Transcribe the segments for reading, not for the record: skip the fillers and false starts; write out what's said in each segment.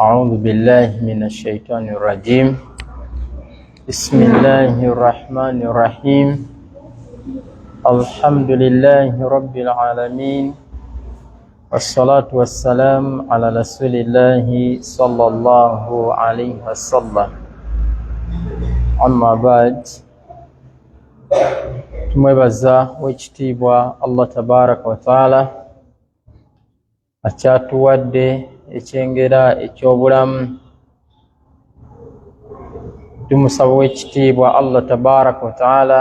أعوذ بالله من الشيطان الرجيم. بسم الله الرحمن الرحيم. الحمد لله رب العالمين، والصلاة والسلام على رسول الله صلى الله عليه وسلم. أما بعد، tumwebaza w'ekitiibwa Allah tabaraka wa taala akyatuwadde ekyengera eky'obulamu. Tumusaba w'ekitiibwa Allah tabaraka wa taala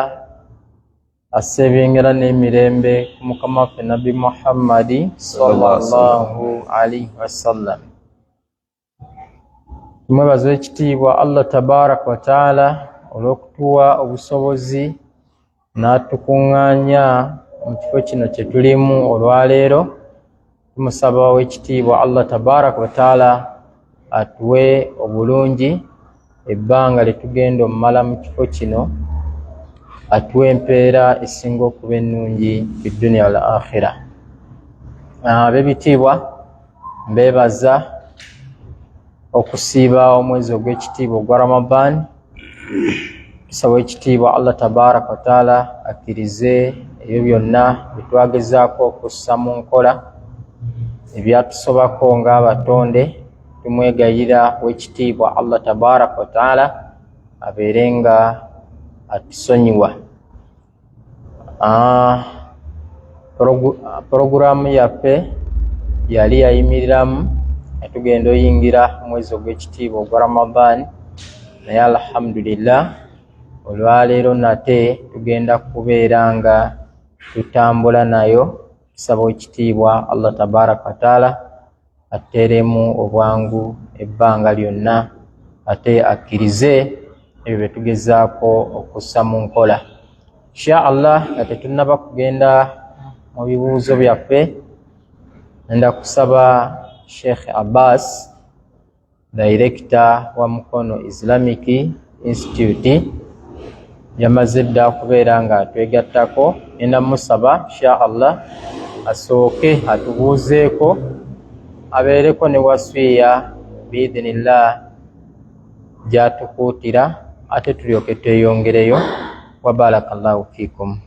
asse ebyengera n'emirembe ku mukama waffe Nabi Muhammadi sallallahu alaihi wasallam. Tumwebaza w'ekitiibwa Allah tabaraka wa taala olw'okutuwa obusobozi n'atukuŋŋaanya mu kifo kino kye tulimu olwaleero. Tumusaba w'ekitiibwa Allah tabaraka wa taala atuwe obulungi ebbanga lyetugenda omumala mu kifo kino, atuwe empeera esinga okuba ennungi fi dunya wal akhira. Ab'ebitiibwa, mbeebaza okusiiba omwezi ogw'ekitiibwa ogwa Ramadan. Tusaba ekitiibwa Allah tabaraka wa taala akkirize ebyo byonna bye twagezaako okussa mu nkola, ebyatusobako ng'abatonde. Tumwegayirira w'ekitiibwa Allah tabaraka wa taala abeere nga atusonyiwa. Porogulaamu yaffe yali yayimiriramu tugenda oyingira omwezi ogw'ekitiibwa ogwa Ramadan, naye alhamdulillah olwaleero nate tugenda kubeera nga tutambula nayo. Tusaba ekitiibwa Allah tabaraka wa taala atteeremu obwangu ebbanga lyonna, ate akkirize ebyo bye tugezaako okussa mu nkola. Insha Allah nga tetunnaba kugenda mu bibuuzo byaffe, nenda kusaba Sheikh Abbas, Director wa Mukono Islamic Institute, yamaze dda kubeera nga atwegattako. Nenda musaba insha Allah asooke atubuuzeeko, abeereko ne waswiya biidhinillah gyatukuutira, ate tulyoke tweyongereyo. Wa barakallahu fikum.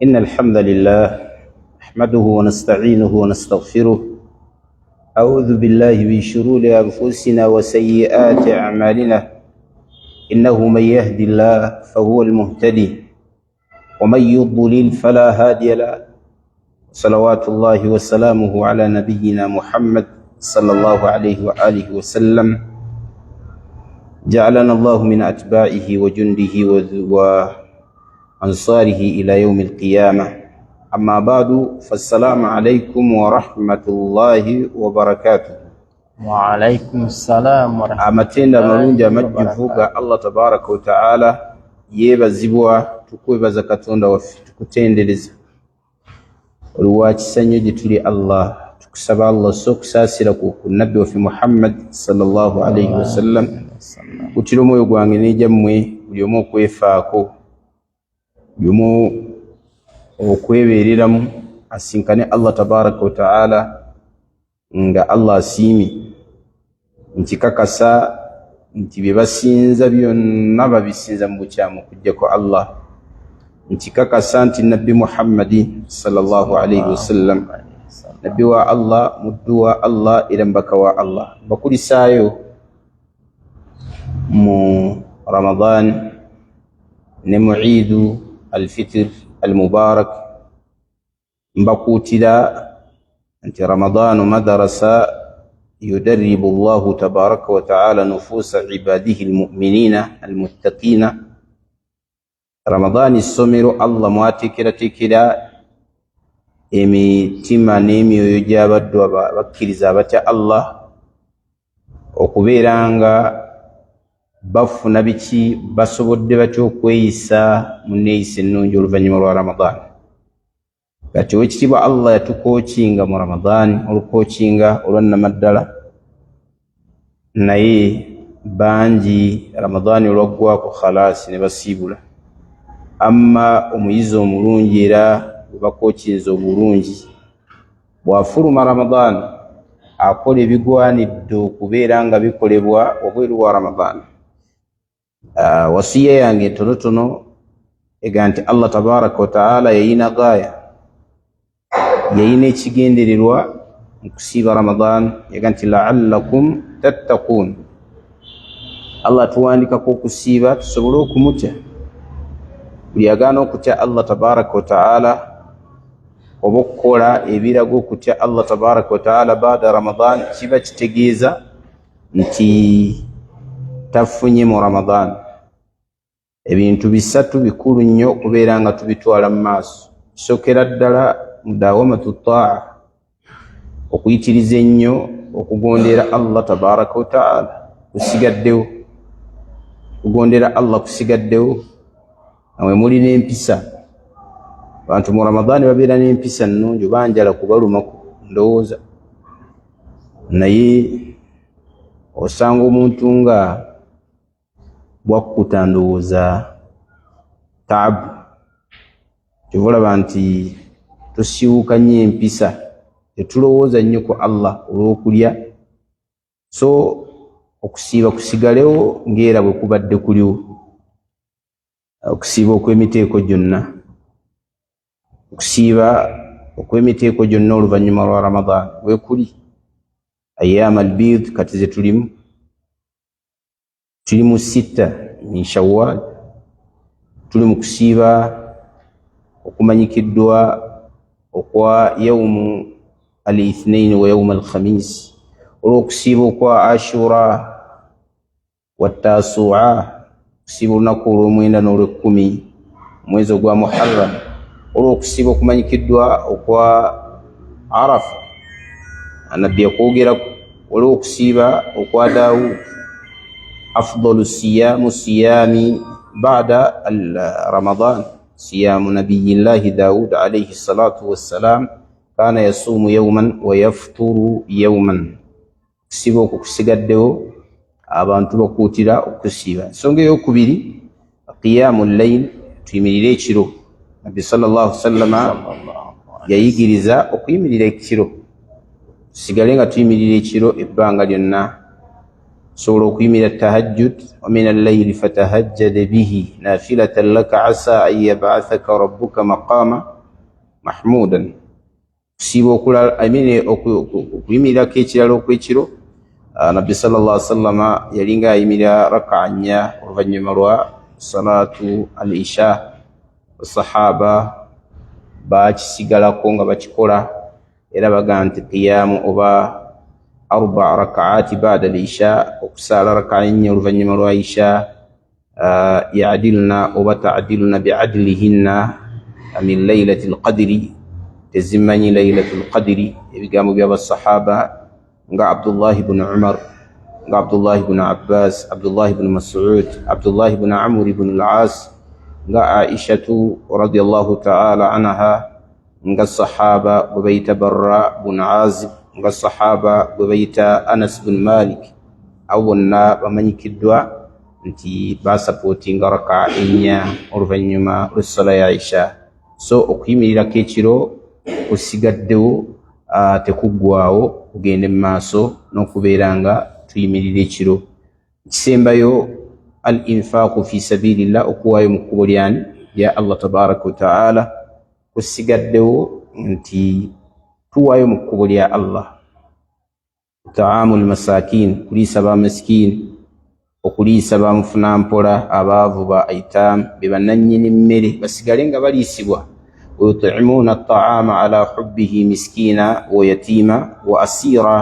إن الحمد لله نحمده ونستعينه ونستغفره. أعوذ بالله من شرور أنفسنا وسيئات أعمالنا. إنه من يهد الله فهو المهتدي، ومن يضلل فلا هادي له. صلوات الله وسلامه على نبينا محمد صلى الله عليه وآله وسلم. جعلنا الله من أتباعه وجنده وأنصاره إلى يوم القيامة. أما بعد، فالسلام عليكم ورحمة الله وبركاته. وعليكم السلام ورحمة الله amatenda amalungi amajjuvuga Allah tabaraka wa taala yeebazibwa. Tukwebaza Katonda waffe, tukutendereza olwa kisanyo gye tuli Allah. Tukusaba Allah okusaasira ku nabbi waffe Muhammad sallallahu alaihi wasallam. Kutira omwoyo gwange n'egyammwe buli omu okwefaako, buli omu okwebeereramu, asinkane Allah tabaraka wa taala nga Allah asiimye. Nkikakasa nti bye basinza byonna babisinza mu bukyamu okuggyako Allah. Nkikakasa nti nabbi Muhammadi sallallahu alaihi wasallam nabbi wa Allah, muddu wa Allah, era mbaka wa Allah. Bakulisaayo mu Ramadan ne mu Eidu al-Fitr al-Mubarak. Mbakuutira nti Ramadanu madarasa يدرب الله تبارك وتعالى نفوس عباده المؤمنين المتقين. رمضان السمر الله مواتكرا تكرا emitima n'emyoyo gy'abaddu abakkiriza abatya Allah okubeera nga bafuna biki basobodde batya okweyisa mu nneeyisa ennungi oluvannyuma lwa Ramadan. Kati owekitiibwa Allah yatukookinga mu Ramadan, olukookinga olwannamaddala, naye bangi Ramadan olwaggwako khalaasi ne basiibula. Amma omuyizi omulungi era bwe bakookinza obulungi, bw'afuluma Ramadan akola ebigwanidde okubeera nga bikolebwa obweru wa Ramadan. Wasiya yange tonotono ega nti Allah tabaraka wa taala yayina gaaya, yayina ekigendererwa mu kusiiba Ramadan, yaga nti la'allakum tattaqun. Allah tuwandikako okusiiba tusobole okumutya. Buli agaana okutya Allah tabaraka wa taala oba okukola ebirago okutya Allah tabaraka wa taala baada Ramadan, kiba kitegeeza nti tafunye mu Ramadan. Ebintu bisatu bikulu nnyo okubeera nga tubitwala mu maaso. Kisokera ddala mudawamatu taa, okuyitiriza ennyo okugondera Allah tabaraka wa taala kusigaddewo, okugondera Allah kusigaddewo. Nawe muli n'empisa, abantu mu Ramadan babeera n'empisa nnungi, banjala kubalumaku ndowooza, naye osanga omuntu nga bwakkuta ndowooza taabu. Kyolaba nti tusiiwuka nnyo empisa, tetulowooza nnyo ku Allah olw'okulya, so okusiiba kusigalewo ng'era bwe kubadde kuliwo. Okusiiba okw'emiteeko gyonna, okusiiba okw'emiteeko gyonna oluvannyuma lwa Ramadan bwe kuli. Ayyaam al-biid kati ze tuli mu 6 min Shawwal, tuli mu kusiiba okumanyikiddwa okwa yawmu al-ithnain wa yawmu al-khamis, olw'okusiiba okwa Ashura wa Tasu'a, okusiiba olunaku olw'omwenda n'olw'ekkumi omwezi ogwa Muharram, olw'okusiiba okumanyikiddwa okwa Arafa, Nabbi yakwogeraku, olw'okusiiba okwa Daawud, afdalu siyamu siyami ba'da Ramadan siyamu nabiyillahi Daawud alayhi salatu wassalam, kana yasuumu yawman wa yafturu yawman. Okusiiba okwo kusigaddewo, abantu bakuutira okusiiba. Ensonga ey'okubiri, qiyaamu layl, tuyimirire ekiro. Nabbi sallallahu alaihi wasallama yayigiriza okuyimirira ekiro, tusigale nga tuyimirira ekiro ebbanga lyonna. Osobola okuyimirira tahajjud, wa min al-layli fatahajjad bihi nafilatan laka asa an yab'athaka rabbuka maqama mahmudan. Okusiiba okulala okuyimirirako ekirala okw'ekiro, Nabbi sallallahu alaihi wasallama yalinga ayimirira raka'a 4 oluvannyuma lwa salatu al-isha. Basahaba bakisigalako nga bakikola, era bagaa nti qiyaamu oba 4 raka'ati ba'da al-isha, okusaala raka'a 4 oluvannyuma lwa isha, ya'dilna oba ta'dilna bi'adlihinna min laylati al-qadri, tezimanyi laylatu al-qadri. Ebigambo by'abasahaba nga Abdullah ibn Umar, nga Abdullah ibn Abbas, Abdullah ibn Mas'ud, Abdullah ibn Amr ibn al-As, nga Aishatu radiyallahu ta'ala anha, nga sahaba gwe bayita Barra ibn Azib, nga sahaba gwe bayita Anas ibn Malik. Abo bonna bamanyikiddwa nti basapootinga raka'a 4 oluvannyuma lw'essala ya Isha. So okuyimirirako ekiro kusigaddewo, tekuggwaawo, kugenda mu maaso n'okubeera nga tuyimirira ekiro. Kisembayo al-infaqu fi sabilillah, okuwaayo mu kkubo lya Allah tabaraka wa taala. Kusigaddewo nti tuwaayo mu kkubo lya Allah. Ta'amul masakin, kuliisa ba miskin, okuliisa bamufunampola, abaavu ba aitam, be bannannyini mmere basigale nga baliisibwa. ويطعمون الطعام على حبه مسكينا ويتيما وأسيرا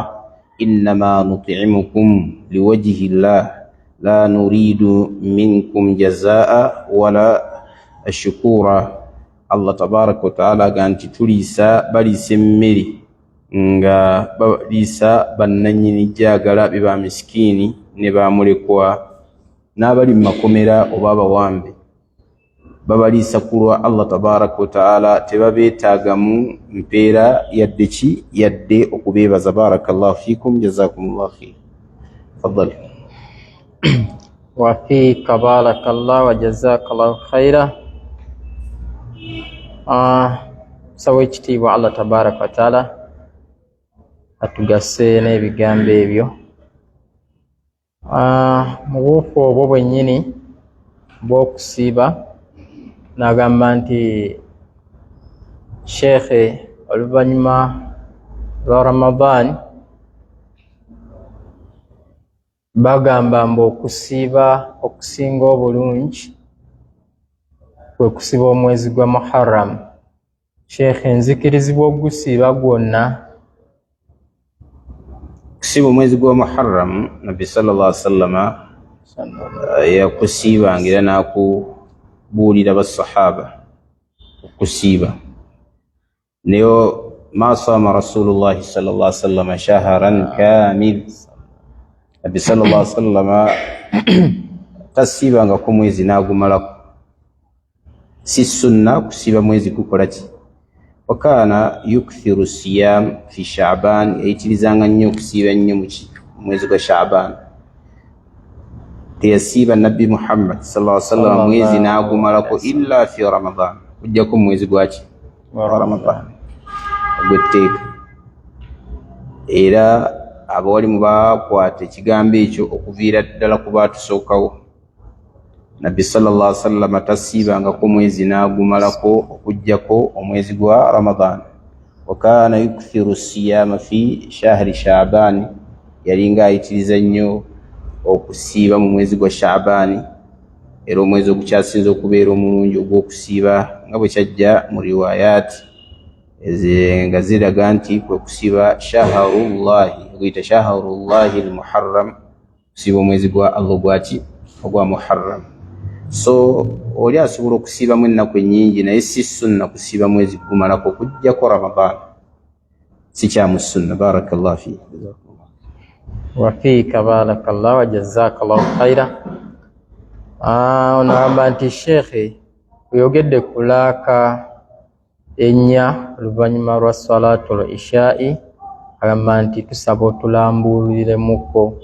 إنما نطعمكم لوجه الله لا نريد منكم جزاء ولا شكورا. Allah tabaraka wa taala ganti tuliisa baliisa emmere nga baliisa bannannyini jagala be ba miskini ne bamulekwa n'abali mu makomera oba abawambe, babaliisa kulwa Allah tabaraka wa taala, tebabeetaagamu mpeera yadde ki yadde okubeebaza. Barakallahu fikum, jazakumullahu khair. Faddal. Wa fika barakallahu wa jazakallahu khaira. Sawa ekitiibwa Allah tabaraka wa taala, atugase n'ebigambo ebyo. Mu buufu obwo bwennyini bw'okusiiba n'agamba nti sheekhe oluvannyuma lwa Ramadan bagamba mbu okusinga obulungi kwe kusiba omwezi gwa Muharram. Sheekhe, nzikirizibwa ogusiiba gwonna? Kusiba omwezi gwa Muharram Nabbi sallallahu alaihi wasallam yakusiibanga era n'akubuulira basahaba okusiiba. Naye ma saama Rasulullahi sallallahu alaihi wasallam shahran kamil. Nabbi sallallahu alaihi wasallam tasiibanga ku mwezi n'agumalako. Si sunna kusiiba mwezi gukola ki? Wakana yukthiru siyam fi Sha'ban, yayitirizanga nnyo okusiiba nnyo mu mwezi gwa Sha'ban. Teyasiiba Nabbi Muhammad sallallahu alaihi wasallam mwezi n'agumalako illa fi Ramadan, kujjako mwezi gwaki? Wa Ramadan ogw'etteeka. Era abawalimu bakwata ekigambo ekyo okuviira ddala ku baatusookawo. Nabbi sallallahu alaihi wasallam tasiibangako mwezi n'agumalako okujjako omwezi gwa Ramadan. Wakana yukthiru siyama fi shahri Sha'ban, yalinga ayitiriza nnyo okusiiba mu mwezi gwa Sha'ban, era omwezi ogukyasinze okubeera omulungi ogw'okusiiba nga bwe kyajja mu riwaayaati nga ziraga nti kwe kusiiba shaharullahi, guyita shaharullahi al-Muharram, kusiiba omwezi gwa Allah gwaki? Ogwa Muharram. So oli asobola okusiibamu ennaku ennyingi, naye si sunna kusiiba mwezi gumalako kujjako Ramadan, si kyamu sunna. Barakallahu fiik. Wa fiika barakallahu wa jazakallahu khaira. Onagamba nti sheekhe oyogedde ku laaka ennya oluvannyuma lwa salaatul ishaa'i, agamba nti tusaba otulambuliremuko.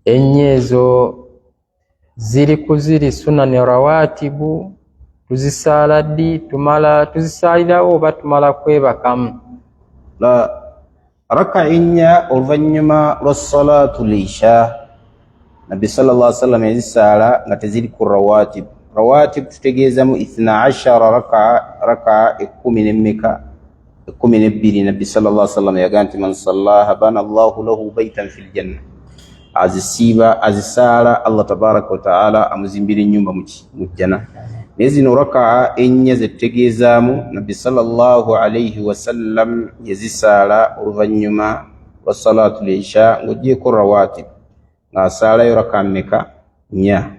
Ennya ezo ziri kuziri sunani rawatibu, tuzisaala ddi? Tuzisaalirawo oba tumala kwebakamu? Raka ennya oluvannyuma lwa salaatul isha Nabbi sallallahu alaihi wasallam yazisaala nga teziri ku rawatib. Rawatib tutegeezamu 12 raka 12. Nabbi sallallahu alaihi wasallam yagaa nti man sallaha bana Allahu lahu baitan fil janna, azisaala Allah tabaraka wa taala amuzimbira ennyumba mu jjana. Naye zino raka ennya zetutegeezaamu Nabbi sallallahu alaihi wasallam yazisaala oluvannyuma lwa salaatul isha ng'ogyeko rawatib, ng'asaalayo raka mmeka? Nnya.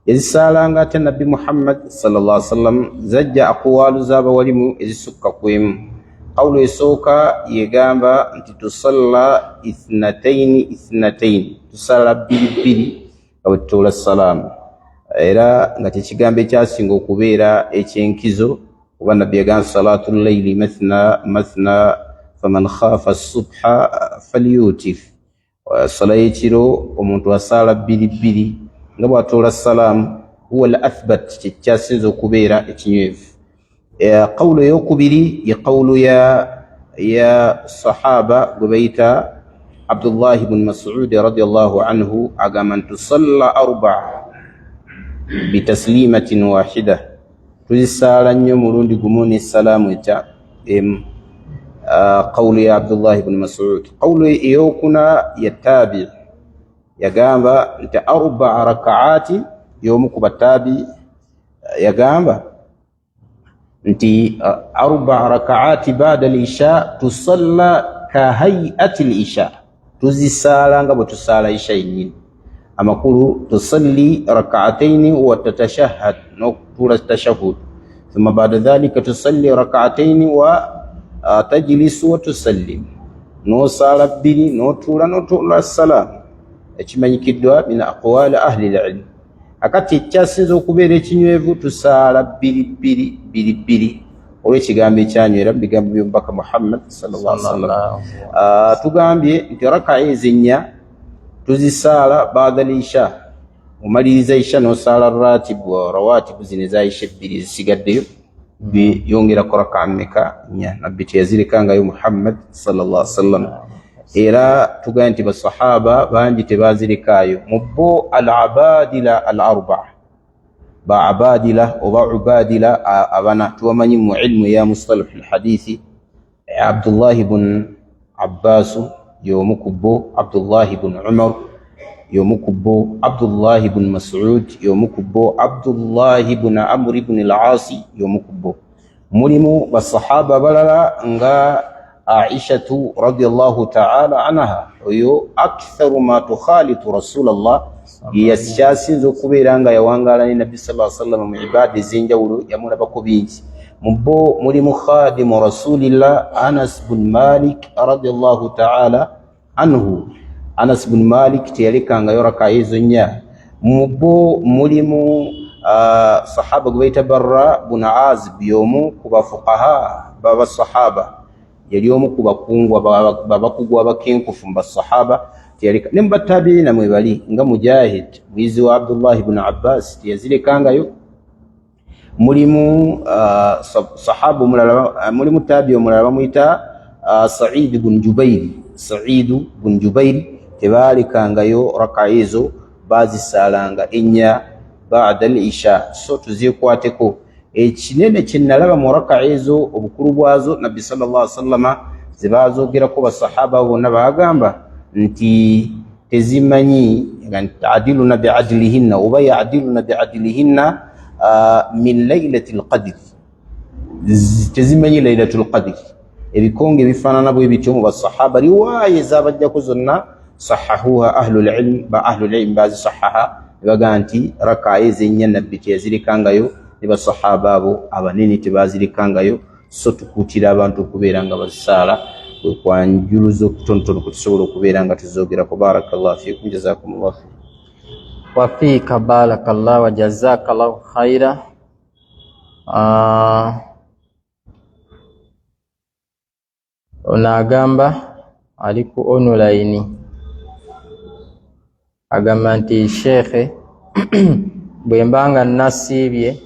Yazisaalanga ate Nabbi Muhammad sallallahu alaihi wasallam zajja aqwaalu z'abawalimu ezisukka kwemu. Qawlu esooka yegamba nti tusalla ithnatayn, tusala bbiri nga bwe tutoola salaamu, era nga kyekigambo ekyasinga okubeera ekyenkizo, kuba Nabbi yagamba salatu llayli mathna faman khaafa as-subha falyutir. Sala y'ekiro omuntu asaala bbiri nga bw'atoola salaamu, huwa al-athbat, kyekyasinza okubeera ekinywevu. Qawlu ey'okubiri ye qawlu ya sahaba gwe bayita Abdullah ibn Mas'ud radiyallahu anhu, agamba nti tusalla 4 bitaslimatin wahida, tuzisaala nnyo mulundi gumu n'essalaamu emu. Qawlu ya Abdullah ibn Mas'ud. Qawlu ey'okuna ya tabi, yagamba nti 4 rakaati, y'omu ku batabi yagamba nti 4 rakaati ba'da al-isha tusalla ka hay'ati al-isha, tuzisaala nga bwe tusaala isha yennyini. Amakulu tusalli rak'atayn wa tatashahhad, n'okutuula tashahhud. Thumma ba'da dhalika tusalli rak'atayn wa tajlisu wa tusallim, n'osaala bbiri n'otuula salaamu. Ekimanyikiddwa min aqwaali ahli al-ilm. Akati ekyasinza okubeera ekinywevu tusaala bbiri olw'ekigambo ekyanywera mu bigambo by'omubaka Muhammad sallallahu alaihi wasallam. Tugambye nti raka ezennya tuzisaala ba'da al-isha, omaliriza isha n'osaala rawatibu zino eza isha 2 zisigaddeyo, yongera ko raka mmeka nya nabbi teyazirekangayo Muhammad sallallahu alaihi wasallam era tugamba nti basahaba bangi tebazirekayo mubbo al-abadila al-arba ba abadila oba ubadila abana tuwamanyi mu ilmu ya mustalah al-hadithi Abdullah ibn Abbas yomukubbo Abdullah ibn Umar yomukubbo Abdullah ibn Mas'ud yomukubbo Abdullah ibn Amr ibn al-As yomukubbo mulimu basahaba balala nga Aisha radhiyallahu ta'ala anha oyo aktharu ma tukhalitu Rasulullah yasyasinzo kuberanga yawangala ni Nabi sallallahu alaihi wasallam mu ibadi zinjawulo yamulabako bingi mubbo mulimu khadimu Rasulillah Anas bin Malik radhiyallahu ta'ala anhu Anas bin Malik tiyalekanga yoraka izo nya mubbo mulimu sahaba gwaita Barra bin Azib yomu kuba fuqaha baba sahaba yali omu kubakungwa babakugwa abakenkufu mba sahaba tiyaleka nemba tabiina mwe bali nga Mujahid mwizi wa Abdullah ibn Abbas tiyazirekangayo mulimu sahaba mulala mulimu tabi omulala bamuyita Sa'id ibn Jubair tebalekangayo raka ezo bazisalanga enya ba'da al-isha so tuzikwateko ekinene kyenalaba mu raka ezo obukulu bwazo Nabbi sallallahu alaihi wasallam zibazogerako basahaba bonna bagamba nti tezimanyi ta'diluna bi'adlihinna oba ya'diluna bi'adlihinna min laylatil qadr tezimanyi laylatul qadr ebikonge bifanana bwe bityo mu basahaba riwaya zabajjako zonna sahahuha ahlul ilm bazi sahaha baga nti raka ezenya Nabbi tezirikangayo niba sahaba abo abanene tebazirikangayo so tukutira abantu kubeera nga basala kwanjuluzo kutontono kutusobola okubeera nga tuzogera ko barakallahu fiikum jazakumullahu khair wa fika barakallahu wa jazakallahu khaira onagamba aliku online agamba nti shekhe bwembanga nasibye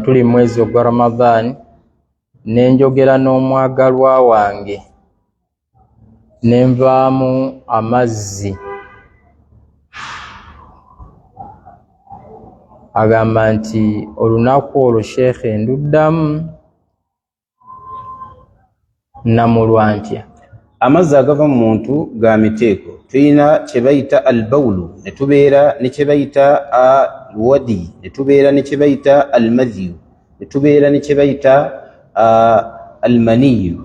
tuli mwezi ogwa Ramadhan nenjogera n'omwagalwa wange nenvaamu amazzi agamba nti olunaku olwo shekhe nduddamu namulwa ntya amazzi agava mu muntu ga miteeko tuyina kyebayita albawulu netubeera nekyebayita alwadi netubeera nekyebayita almadhiyu netubeera nekyebayita almaniyu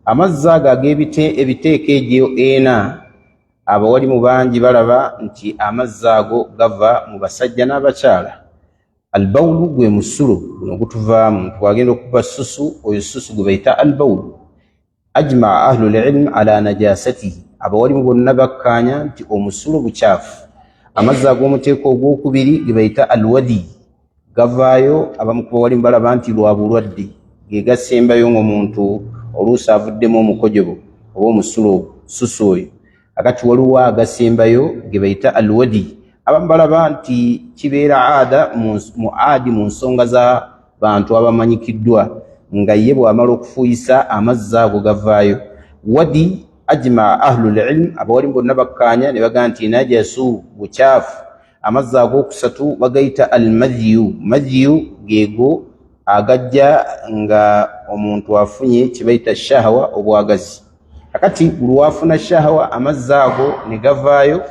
amazzi ago ag'ebiteeko egyo ena abawali mu bangi balaba nti amazzi ago gava mu basajja n'abakyala albawulu gwe musulo guno gutuvaamu twagenda okuba susu oyo susu gwe bayita albawulu ajma ahlul ilm ala najasatihi abawali mu bonna bakkanya nti omusulo bukyafu amazzi ag'omuteeko ogwokubiri ge bayita alwadi gavaayo abamu ku bawali balaba nti lwa bulwadde ge gasembayo ng'omuntu oluusi avuddemu omukojobo oba omusulo susu oyo akati waliwo agasembayo ge bayita alwadi abamu balaba nti kibeera aada mu nsonga za bantu abamanyikiddwa nga ye bw'amala okufuuyisa amazzi ago gavaayo wadi ajma ahlul ilm abawali bonna bakkanya ne bagamba nti najasu bukyafu amazzi ag'okusatu bagayita almadhiyu madhiyu geego agajja nga omuntu afunye kibayita shahawa obwagazi akati lwafuna shahawa amazzi ago ne gavaayo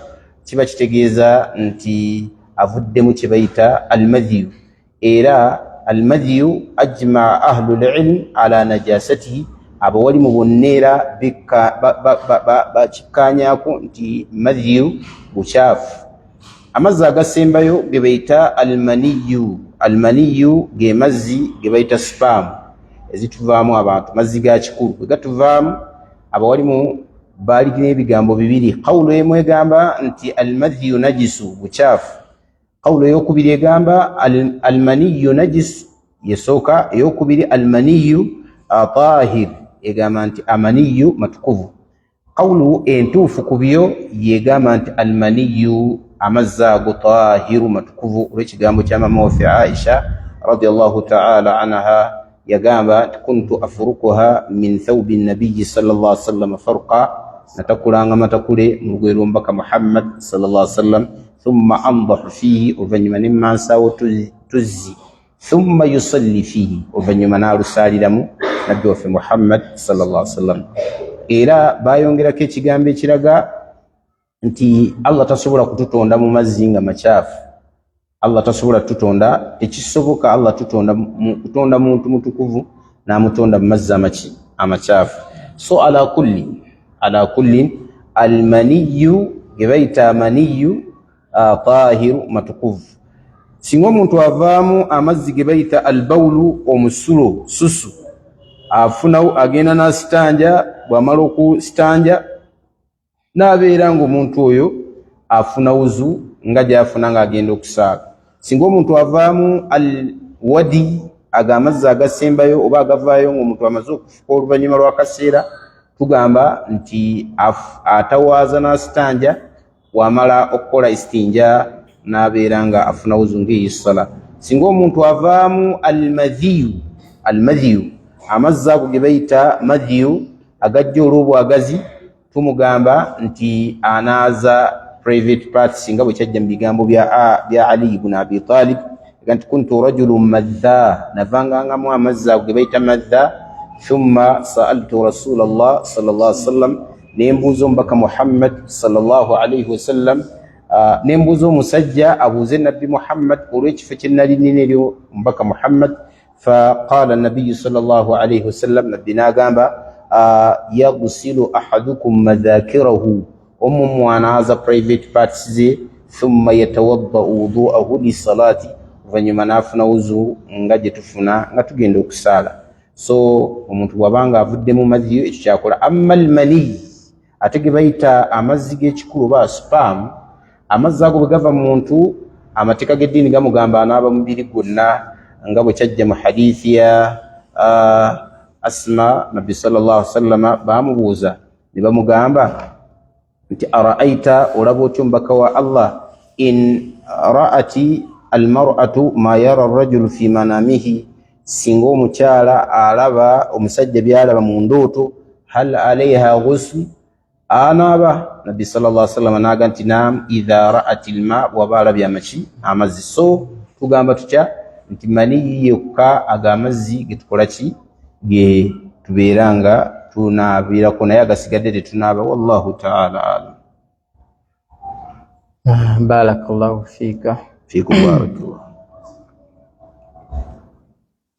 kiba kitegeeza nti avuddemu kibayita almadhiyu era almadhiyu ajma ahlul ilm ala najasatihi abawali mu bonneera bakikkanyako nti madhiyu bukyafu amazzi agasembayo ge bayita almaniyu ge mazzi ge bayita spam ezituvaamu abantu mazzi ga kikulu bwe gatuvaamu abawalimu balina ebigambo bibiri qawulu emu egamba nti almadhiyu najisu bukyafu qawulu eyokubiri egamba almaniyu najis yesooka eyokubiri almaniyu tahir egamba nti amaniyu matukuvu qawulu entuufu ku byo yegamba nti almaniyu amazzi ago tahiru matukuvu olw'ekigambo kya mama waffe Aisha radiyallahu ta'ala anha yagamba kuntu afrukuha min thawbi nabiyyi sallallahu alaihi wasallam farqa, natakulanga matakule mu lugwe lw'omubaka Muhammad sallallahu alaihi wasallam, thumma andahu fihi, oluvannyuma ne mmansawo tuzzi, thumma yusalli fihi, oluvannyuma n'alusaliramu nabbi waffe Muhammad sallallahu alaihi wasallam. Era bayongerako ekigambo ekiraga nti Allah tasobola kututonda mu mazzi nga makyafu. Allah tasobola tutonda, ekisoboka Allah kutonda muntu mutukuvu n'amutonda mu mazzi amakyafu. So ala kulli almaniyu gebayita maniyu tahiru matukuvu. Singa omuntu avaamu amazzi gebayita albawulu omusulo susu, afunawo agenda n'asitanja, bw'amala okusitanja n'abeera ng'omuntu oyo afuna wuzu nga gy'afuna ng'agenda okusaala. Singa omuntu avaamu alwadi, amazzi agasembayo oba agavaayo ng'omuntu amaze okufuka oluvannyuma lw'akaseera, tugamba nti atawaaza n'asitanja, wamala okukola istinja n'abeera nga afuna wuzu ng'ey'essala. Singa omuntu avaamu almadhiyu, amazzi ago ge bayita madhiyu agajja olw'obwagazi, tumugamba nti anaaza private parts nga bwe kyajja mu bigambo bya Ali ibn Abi Talib nti kuntu rajulun madha, navangangamu amazzi ago ge bayita madha, thumma sa'altu rasulallah sallallahu alaihi wasallam, nembuuza omubaka Muhammad sallallahu alaihi wasallam, nembuuza omusajja abuuze nabbi Muhammad olw'ekifo kye nali nina eri omubaka Muhammad. فقال النبي صلى الله عليه وسلم, نبينا غامبا يغسل أحدكم مذاكره, موانا هذا private parts زي, ثم يتوضأ وضوءه للصلاة, فنيما نافنا وزو ngaje tufuna nga tugenda okusala. So omuntu wabanga avudde mu mazzi ekyakola. Amma almani, ate ge bayita amazzi g'ekikulu ba spam, amazzi ago bwe gava mu muntu, amateeka g'eddiini gamugamba anaaba mubiri gwonna, nga bwe kyajja mu hadithi ya Asma, nabbi sallallahu alaihi wasallam bamubuuza ne bamugamba nti araaita, olaba otyo omubaka wa Allah, in raati almar'atu ma yara arrajulu fi manamihi, singa omukyala alaba omusajja byalaba mu ndooto, hal alaiha ghusl, anaaba? Nabbi sallallahu alaihi wasallam naga nti naam, idha raat alma, waba alabye amazzi. So tugamba tutya nti maniyi yokka ag'amazzi getukola ki, ge tubeera nga tunaabirako, naye agasigadde tetunaaba. Wallahu ta'ala alam. Barakallahu fiika. Fiikum barakallah.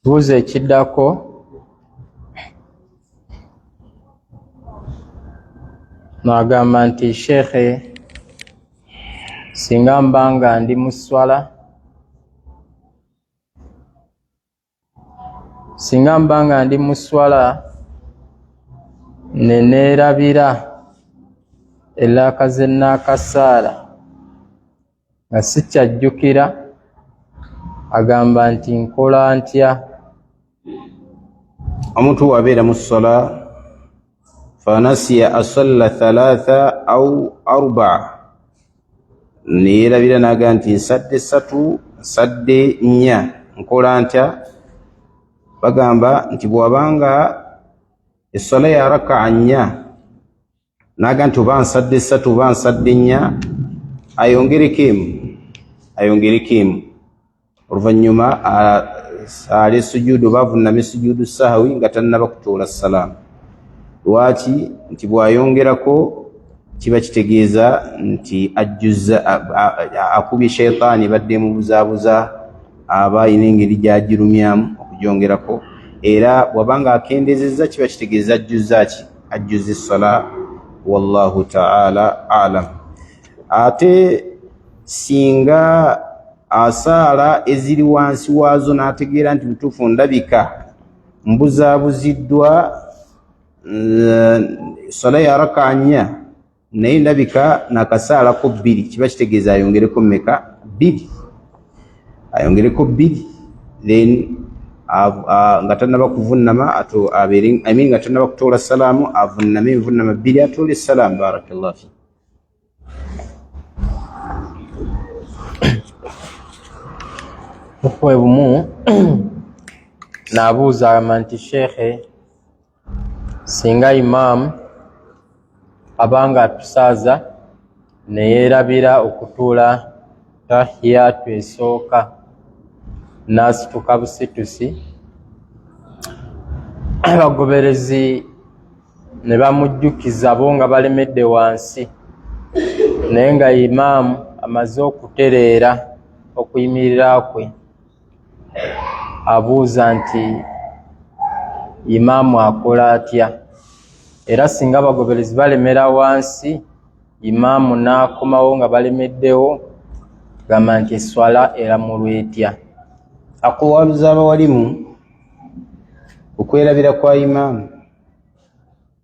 Buuza ekiddako, n'agamba nti sheekhe, singa mbanga ndi mu swala, neneerabira elakaze n'akasaala nga sikyajjukira, agamba nti nkola ntya? Omuntu wabeera mu ssala fanasiya asalla thalatha au arba'a, neerabira naga nti nsadde 3, nsadde 4, nkola ntya? Bagamba nti bw'abanga essala ya raka'a 4, naga nti oba nsadde 3 oba nsadde 4, ayongereko emu, oluvannyuma asaale sujuudu oba avunname sujuudu sahwi nga tannaba kutoola salaamu. Lwaki? Nti bw'ayongerako kiba kitegeeza nti ajjuzza, akubye shaytaani badde mu buzaabuza, aba ayina engeri gy'agirumyamu okugyongerako, era bw'abanga akendezezza kiba kitegeeza ajjuzza essala. Wallahu ta'ala alam. Ate singa asaala eziri wansi waazo n'ategeera nti mutuufu ndabika mbuzaabuziddwa sala ya raka'a 4, naye ndabika nakasaalako 2, kiba kitegeeza ayongereko mmeka? 2. Ayongereko 2, then nga tannaba kuvunnama nga tannaba kutoola salaamu, avunname envunnama 2 atoole salaamu. Barakallahu fi. Bufwe bumu nabuuza nti shekhe, singa imaamu abanga atusaaza neyeerabira okutuula tahiyatu esooka n'asituka busitusi, abagoberezi ne bamujjukiza bo nga balemedde wansi, naye nga imaamu amaze okutereera okuyimirira kwe, abuuza nti imaamu akola atya? Era singa abagoberezi balemera wansi, imaamu n'akomawo nga balemeddewo, gamba nti eswala eramulwa etya? Aqwalu z'abawalimu okwerabira kwa imaamu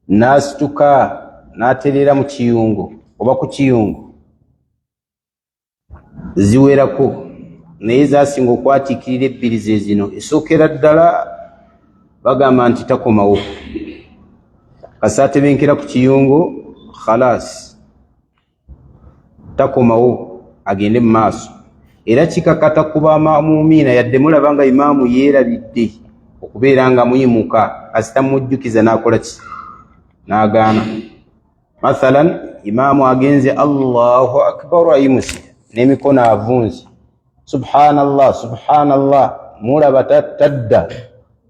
n'asituka n'atereera mu kiyungo oba ku kiyungo ziwerako, naye zasinga okwatiikirira ebbiri ze zino. Esookera ddala bagamba nti takomawo, kasa atebenkera ku kiyungo khalaasi takomawo, agende mu maaso. Era kikakata ku bamamumiina yadde mulaba nga imaamu yeerabidde okubeera nga muyimuka kasita mujjukiza n'akola ki? N'agaana. Mathalan, imaamu agenze Allahu akbar ayimuse n'emikono avunze, subhanallah subhanallah, mulaba tadda,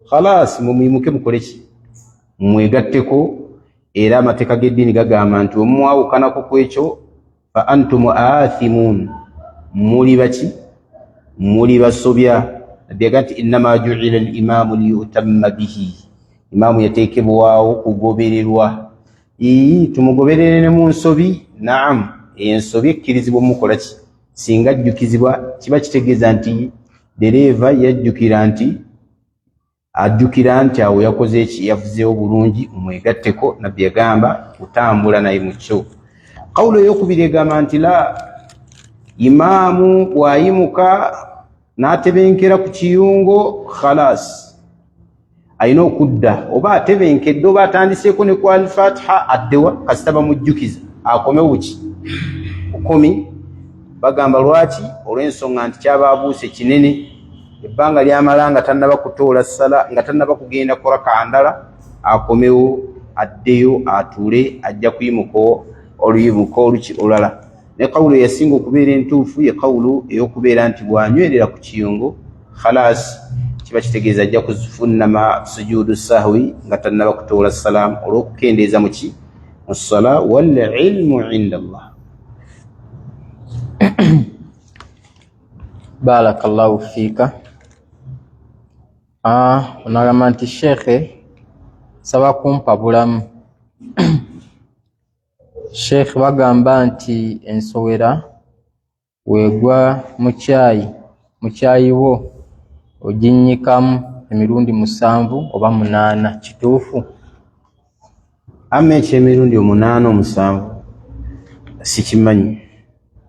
khalaasi mumuyimuke mukole ki? Mwegatteko. Era amateeka g'eddiini gagamba nti omwawukanako kwekyo fa antum aathimun, muli baki? Muli basobya. Nabbi nti innama ju'ila al-imaamu liyutamma bihi, imaamu yateekebwawo kugobererwa. Tumugoberere ne mu nsobi. Naam, ensobi ekkirizibwa mukola ki? Singa ajjukizibwa kiba kitegeeza nti dereeva ajjukira nti awo yakoze eki? Yavuzeewo bulungi, mwegatteko. Nabbi yagamba kutambula naye mu kyo. Qawulu ey'okubiri egamba nti la, imaamu bw'ayimuka n'atebenkera ku kiyungo khalaasi alina okudda, oba atebenkedde oba atandiseeko ne ku al-Fatiha addewa kasita bamujjukiza akomewo ki? Bukomi. Bagamba lwaki? Olw'ensonga nti kyaba abuuse kinene, ebbanga lyamala nga tannaba kutoola ssala, nga tannaba kugenda ku raka ndala, akomewo addeyo atuule, ajja kuyimuka oluyimuka oluki olala. Ne qawulu eyasinga okubeera entuufu ye qawulu ey'okubeera nti bw'anywerera ku kiyungo khalaasi kiba kitegeeza ajja kufunnama sujuudu sahwi nga tannaba kutoola salaamu olw'okukendeeza mu ki? Mu ssala. Wal ilmu inda Allah. Barakallahu fiika. Onagamba nti shekhe, saba kumpa bulamu. Shekhe bagamba nti ensowera weegwa mu caayi wo oginnyikamu emirundi 7 oba 8, kituufu? Amma eky'emirundi 8 ou 7 sikimanyi.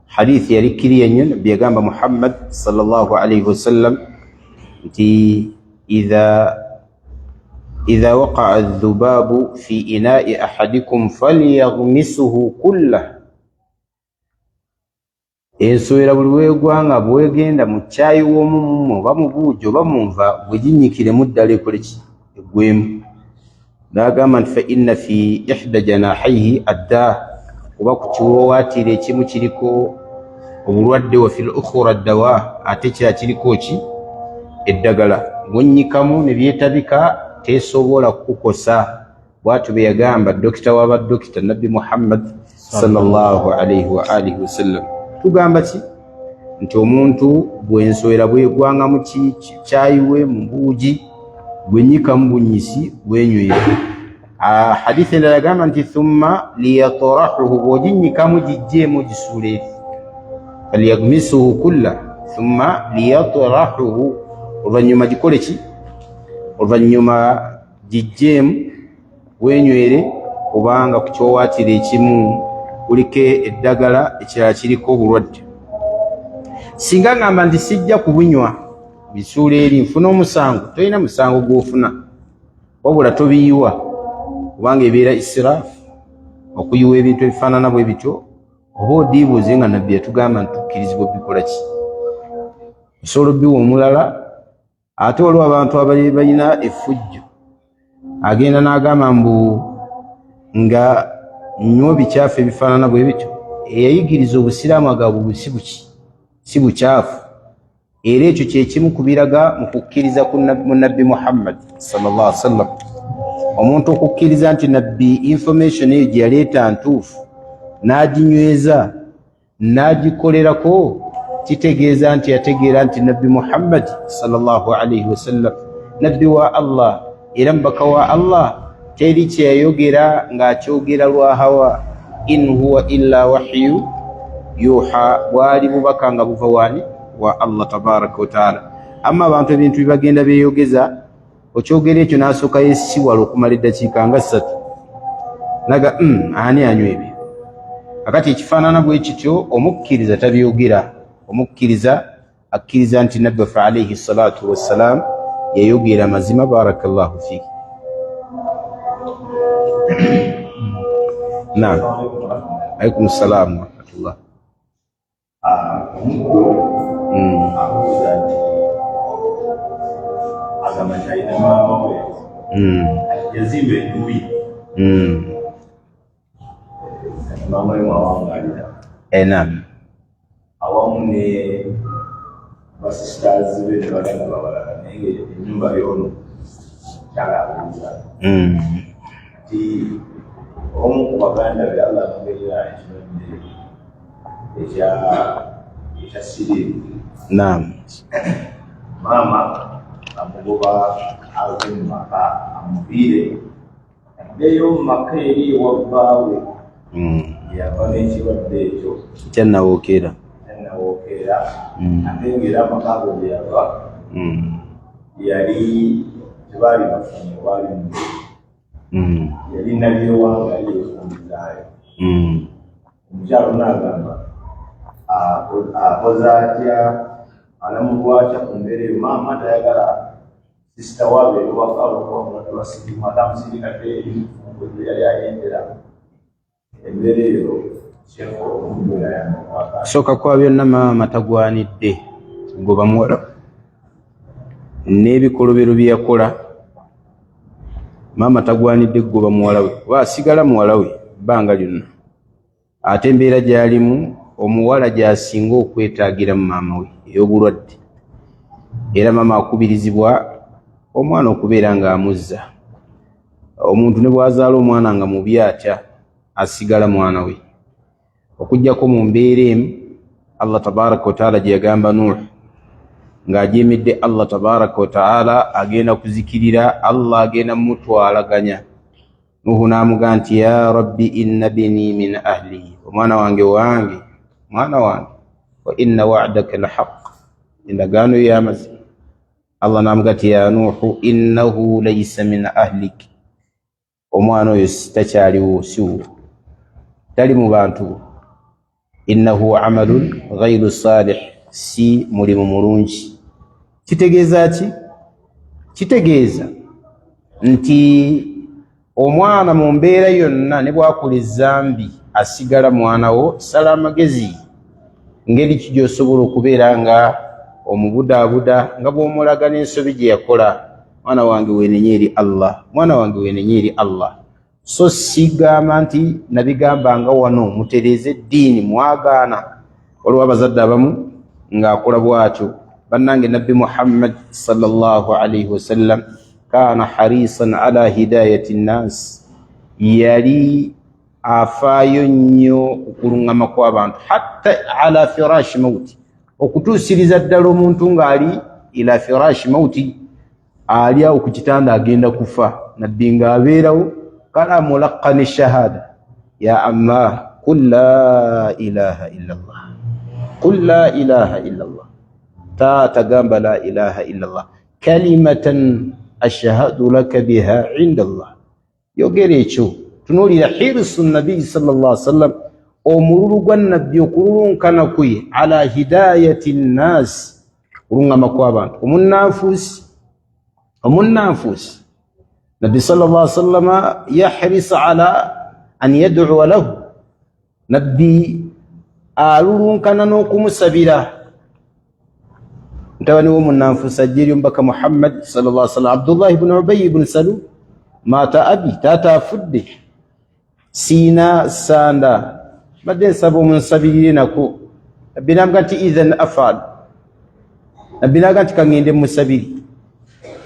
Hadithi yali kkiriya nnyo. Nabbi yagamba Muhammad sallallahu alayhi wasallam nti idha waqa'a adh-dhubabu fi ina'i ahadikum falyaghmisuhu kullahu, ensowera buli weegwanga bwegenda mu caayi w'omummu oba mu buugi oba mu nva bweginnyikiremu ddala ekole ki? Eggwemu. N'agamba nti fa inna fi ihda janahaihi adda, kuba ku kiwoowaatiro ekimu kiriko obulwadde, wa fil ukhra dawa, ate kya kiriko ki? Eddagala. Bwonnyikamu ne byetabika tesobola kukosa. Bw'atyo bwe yagamba dokita w'abadokita Nabbi Muhammad sallallahu alayhi wa alihi wasallam. Tugamba ki? Nti omuntu bw'ensowera bwegwanga mu caayi we, mu buugi, bwennyikamu bunyisi bwenywera. Hadithi endala yagamba nti thumma liyatrahuhu, bw'oginnyikamu gijjeemu gisuula eri. Falyaghmisuhu kullahu thumma liyatrahuhu, oluvannyuma gikole ki? Oluvannyuma gijjeemu wenywere, kubanga ku kyowaatiro ekimu kuliko eddagala, ekirala kiriko obulwadde. Singa ngamba nti sijja kubunywa bisuula eri nfuna omusango, tolina musango gw'ofuna, wabula tobiyiwa, kubanga ebeera israfu okuyiwa ebintu ebifaanana bwe bityo, oba odiibuuze nga Nabbi yatugamba nti tukkirizibwa bikola ki? osobola obbiwa omulala. Ate waliwo abantu abali balina effujjo, agenda n'agamba mbu nga nnyo bikyafu ebifaanana bwe bityo. Eyayigiriza obusiraamu agaba si bukyafu, era ekyo kyekimu ku biraga mu kukkiriza mu nabbi Muhammad sallallahu alaihi wasallam. Omuntu okukkiriza nti nabbi information eyo gye yaleeta ntuufu n'aginyweza n'agikolerako, kitegeeza nti yategeera nti nabbi Muhammad sallallahu alaihi wasallam nabbi wa Allah era mbaka wa Allah, teri kyeyayogera ng'akyogera lwa hawa, in huwa illa wahyu yuha, bwali bubaka nga buva wani wa Allah tabaraka wa taala. Amma abantu ebintu bibagenda beeyogeza, okyogera ekyo n'asooka yeesiwala okumala eddakiika nga 3 naga ani anywa ebyo. Akati ekifaanana bwe kityo omukkiriza tabyogera. Omukkiriza akkiriza nti nabbi waffe alayhi salatu wassalam yayogera mazima. Barakallahu fiki. Naam. Alaikum salaam wa rahmatullah. Naam. Awamu ne basisters be ne baganda babalala naye ennyumba y'ono kyalabuuza nti omu ku baganda be Allah amubeera ekirwadde ekya siriimu. Naam. Maama amugoba ave mu maka amuviire addeyo mu maka eri ewabbaawe yava n'ekirwadde ekyo kyannawookera ate ng'era amakago gye yava yali tebaali bafunye waali yali nabyewanga yali yefumbizaayo. Omukyalo n'agamba akoze atya, alamulwatya ku mbeera eyo. Maama tayagala sisita waabe eriwaka olw'omulwadde wa siriimu, atamusirikate ebifumbo gye yali ayendera. Embeera eyo sooka kwa byonna maama tagwanidde goba muwala n'ebikolobero bye yakola. Maama tagwanidde goba muwala we, oba asigala muwala we bbanga lyonna. Ate embeera gy'alimu omuwala gy'asinga okwetaagira mu maama we ey'obulwadde, era maama akubirizibwa omwana okubeera ng'amuzza. Omuntu ne bw'azaala omwana nga mubi atya asigala mwana we, okujjako mu mbeera emu Allah tabaraka wa taala gye yagamba Nuh ng'ajeemedde Allah tabaraka wa taala agenda kuzikirira, Allah agenda mutwalaganya. Nuhu n'amugaa nti ya rabbi inna bini min ahli, omwana wange mwana wange, wa inna wa'daka lahaq, endagaano yo y'amazima. Allah n'amugaa nti ya Nuhu innahu laysa min ahlik, omwana oyo takyaliwo, siwo, tali mu bantu. Innahu amalun ghayru salih, si mulimu mulungi. Kitegeeza ki? Kitegeeza nti omwana mu mbeera yonna ne bw'akola ezzambi asigala mwana wo. Sala amagezi ngeri ki gy'osobola okubeera nga omubudaabuda nga bw'omulaga n'ensobi gye yakola. Mwana wange weenenye eri Allah, mwana wange weenenye eri Allah. So sigamba nti nabigamba nga wano mutereeze eddiini mwagaana. Waliwo abazadde abamu ng'akola bw'atyo. Bannange nabbi Muhammad sallallahu alaihi wasallam kaana harisan ala hidayati nnaas, yali afaayo nnyo okuluŋŋama kw'abantu, hatta ala firashi mauti, okutuusiriza ddala omuntu ng'ali ila firashi mauti, ali awo ku kitanda agenda kufa, nabbi ng'abeerawo. Kala mulaqani shahada ya amma qul la ilaha illallah, qul la ilaha illallah, tagamba la ilaha illallah kalimatan ashhadu laka biha inda Allah. Yogera ekyo, tunuulira hirsu nabi sallallahu alaihi wasallam, omululu gwa nabbi okululunkana kwe ala hidayati nnaasi, kuluŋŋama kw'abantu. Omunnanfuusi Nabi sallallahu alaihi wasallam yahris ala an yad'u lahu, nabbi alulunkana n'okumusabira. mutabani w'omunnanfuusi ajja eri omubaka Muhammad sallallahu alaihi wasallam, Abdullah ibn Ubay ibn Salul, maata abi, taata afudde, siina sanda, badde nsaba omunsabirire nako. Nabbi n'amuga nti idhan afal, nabbi n'aga nti kaŋŋende musabiri.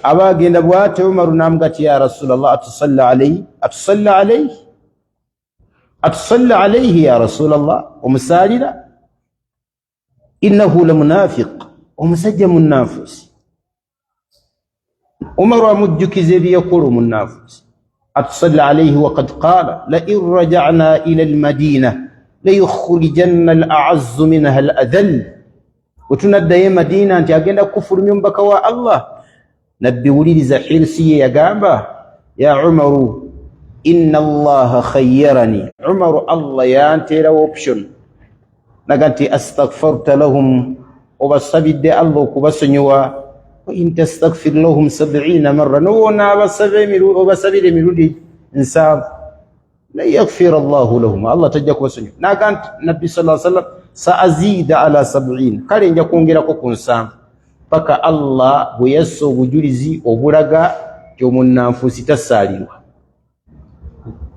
Aba agenda bw'ate, Umaru n'amuga nti ya Rasulallah atusalla alayhi, atusalla alayhi, atusalla alayhi ya Rasulallah, omusaalira. Innahu la munafiq, omusajja munnanfuusi. Umaru amujjukiza ebyekola omunnanfuusi. atusalla alayhi waqad qaala la in raja'na ila almadina la yukhrijanna al-a'azzu minha al-adhall, wetunaddayo Madina nti agenda kufulumya omubaka wa Allah. Nabbi wuliriza hirsi ye yagamba, ya Umaru inna Allaha khayyarani, Umaru Allah yanteerawo option, naga nti astaghfarta lahum, obasabidde Allah okubasonyiwa, wa in tastaghfir lahum 70 marra, nowona obasabire emirundi 7 la yaghfir Allahu lahum, Allah tajja kubasonyiwa. Naga nti Nabbi sallallahu alaihi wasallam saazida ala 70, kale nja kwongerako ku 7 paka Allah bwe yassa obujulizi obulaga nti omunnanfuusi tasaalirwa.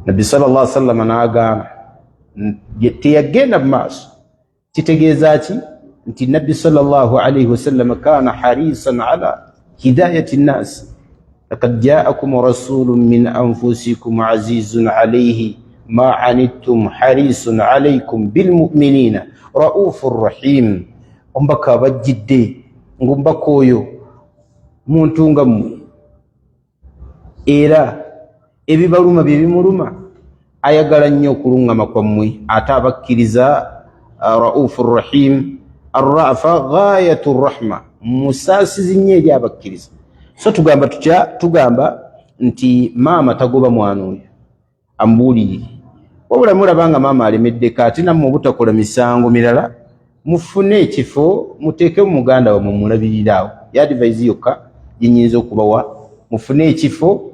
Nabbi sallallahu alaihi wasallam n'agamba teyagenda mu maaso. Kitegeeza ki? Nti Nabbi sallallahu alaihi wasallam kaana harisan ala hidayati nnaas. Laqad ja'akum rasulun min anfusikum azizun alayhi ma anittum harisun alaykum bilmu'minina raufur rahim. Ombaka bajjidde ng'ombaka oyo muntu nga mmwe, era ebibaluma bye bimuluma, ayagala nnyo okuluŋŋama kwammwe, ate abakkiriza raufur rahim. Arrafa ghayatu rahma, musaasizi nnyo eri abakkiriza. So tugamba tutya? Tugamba nti maama tagoba mwana oyo, ambuulirire. Wabula mulabanga maama alemeddeko, ate nammwe obutakola misango mirala, mufune ekifo muteeke mu muganda wammwe mulabirirawo. Yadivaizi yokka ginyinza okubawa, mufune ekifo.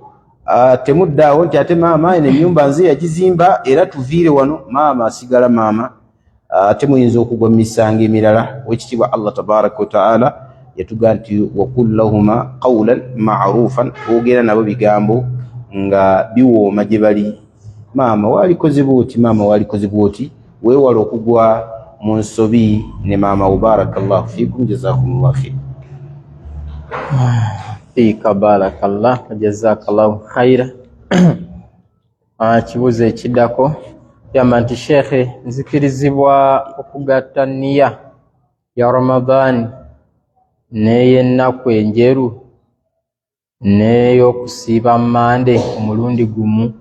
Temuddaawo nti ate maama eno ennyumba nze yagizimba era tuviire wano, maama asigala maama. Ate muyinza okugwa mu misango emirala. Wekitiibwa Allah tabaraka wa taala yatugaa nti waqul lahuma qawlan ma'rufan, oogera nabo bigambo nga biwooma gye bali. Maama walikoze bwoti, maama walikoze bwoti, weewala okugwa mu nsobi ne maama wo. Barakallahu fikum, jazakumullahu khair. Fika barakallah, jazakallahu khaira. Kibuuzo ekiddako yamba nti sheekhe, nzikirizibwa okugatta nniya ya Ramadhan n'ey'ennaku enjeru n'ey'okusiiba Mande omulundi gumu?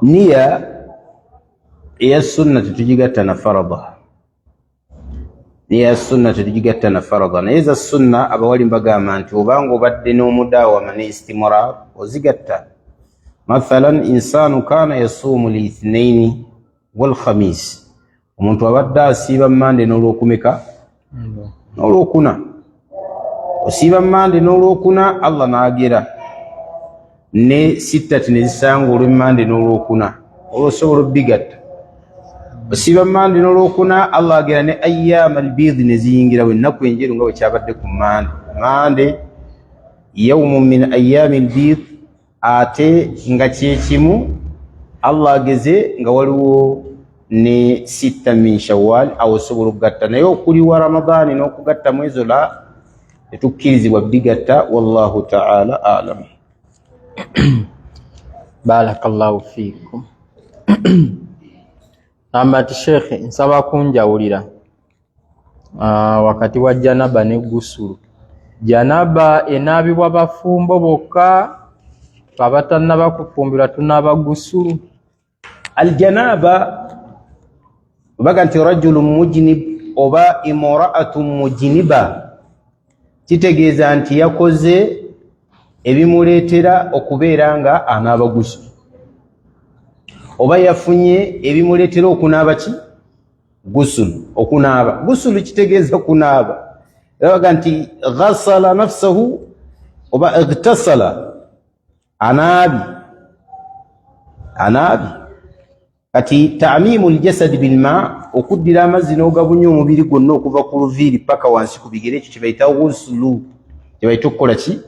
Niya eya sunna tetugigatta na farada, niya ya sunna tetugigatta na farada. Naye za sunna abawali mbagamba nti obanga obadde n'omudawama ne istimrar ozigatta. Mathalan, insanu kana yasuumu lithnaini wal khamis, omuntu abadde asiiba Mande n'olwokumeka? N'olwokuna. Osiiba Mande n'olwokuna, Allah n'agera ne sittati ne zisanga olw'Mande n'olwokuna, olwosobola obbigatta. Osiiba Mande n'olwokuna, Allah agera ne ayyam albiid ne ziyingirawo, ennaku enjeru nga bwe kyabadde ku Mande. Mande yawmun min ayyami albiid, ate nga kyekimu Allah ageze nga waliwo ne sitta min Shawwal, awo osobola okugatta. Naye okuliwa Ramadani n'okugatta mwezo la tetukkirizibwa bigatta. Wallahu ta'ala alam. Barakallahu fikum. Amati sheikh, nsaba kunjawulira wakati wa janaba ne gusulu. Janaba enaabibwa bafumbo bokka, babatannaba kufumbirwa tunaaba gusulu? Aljanaba baga nti rajulun mujnib oba imra'atun mujniba, kitegeeza nti yakoze ebimuleetera okubeera nga anaaba gusulu, oba yafunye ebimuleetera okunaaba ki? Gusulu. Okunaaba gusulu kitegeeza kunaaba. Baga nti ghasala nafsahu oba igtasala, anaabi. kati ta'mimu al-jasad bil ma okuddira amazzi n'ogabunya omubiri gwonna okuva ku luviiri paka wansi ku bigere ekyo kibayita ghuslu kibayita okukola ki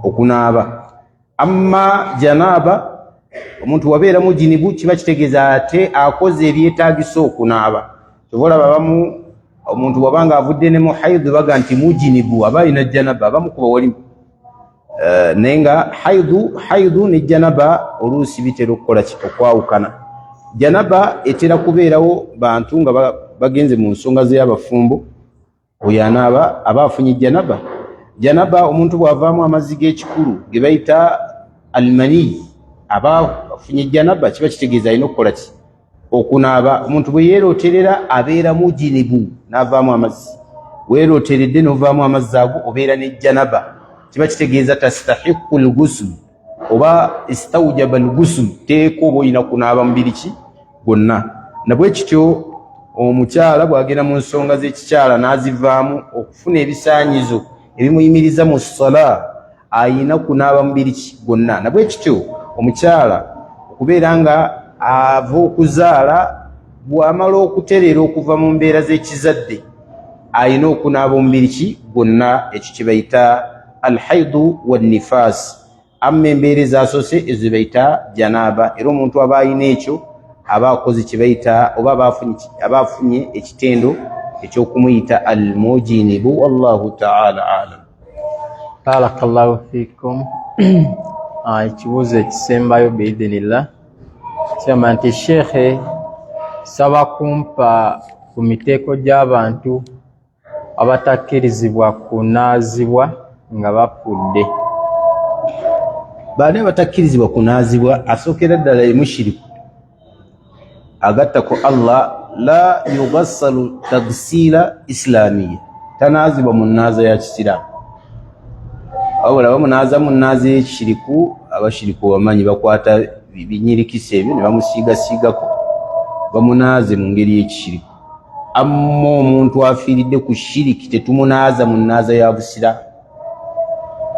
okunaaba amma janaba omuntu wabeera mujinibu kiba kitegeeza ate akoze ebyetaagisa okunaaba tobolaba abamu omuntu wabanga avudde ne mu haidhu baga nti mujinibu aba alina janaba abamu kuba walimu naye nga haidhu ne janaba oluusi bitera okukola okwawukana janaba etera kubeerawo bantu nga bagenze mu nsonga z'abafumbo oyo anaaba aba afunye janaba omuntu bw'avaamu amazzi g'ekikulu ge bayita almani aba afunye janaba kiba kitegeeza alina okukola ki okunaaba omuntu bwe yeeroterera abeera mujinibu n'avaamu amazzi weeroteredde n'ovaamu amazzi ago obeera ne janaba kiba kitegeeza tastahiqu lghusl oba istawjaba lghusl teeka oba olina kunaaba mubiri ki gwonna nabwe kityo omukyala bw'agenda mu nsonga z'ekikyala n'azivaamu okufuna ebisaanyizo ebimuyimiriza mu ssala ayina kunaaba mubiri ki gwonna nabwe kityo omukyala okubeera nga ava okuzaala bw'amala okuterera okuva mu mbeera z'ekizadde ayina okunaaba omubiri ki gwonna ekyo kye bayita alhaidu wannifaasi amma embeera ezaasose ezo bayita janaaba era omuntu aba ayina ekyo aba akoze kye bayita oba aba afunye ekitendo ekyokumuyita almujinibu wallahu taala alam. Barakallahu fikum. Ekibuuzo ekisembayo biidhinillah kyama nti sheekhe saba kumpa ku miteeko gy'abantu abatakkirizibwa kunaazibwa nga bafudde. Baani abatakkirizibwa kunaazibwa asookera ddala mushiriku agatta ku Allah la yughassalu taghsila islamiya tanaazibwa mu nnaaza ya kisiraamu wabula bamunaaza mu nnaaza y'ekishiriku abashiriku bamanyi bakwata binyirikisa ebyo ne bamusiigasiigako bamunaaze mu ngeri y'ekishiriku amma omuntu afiiridde ku shiriki tetumunaaza mu nnaaza ya busiraamu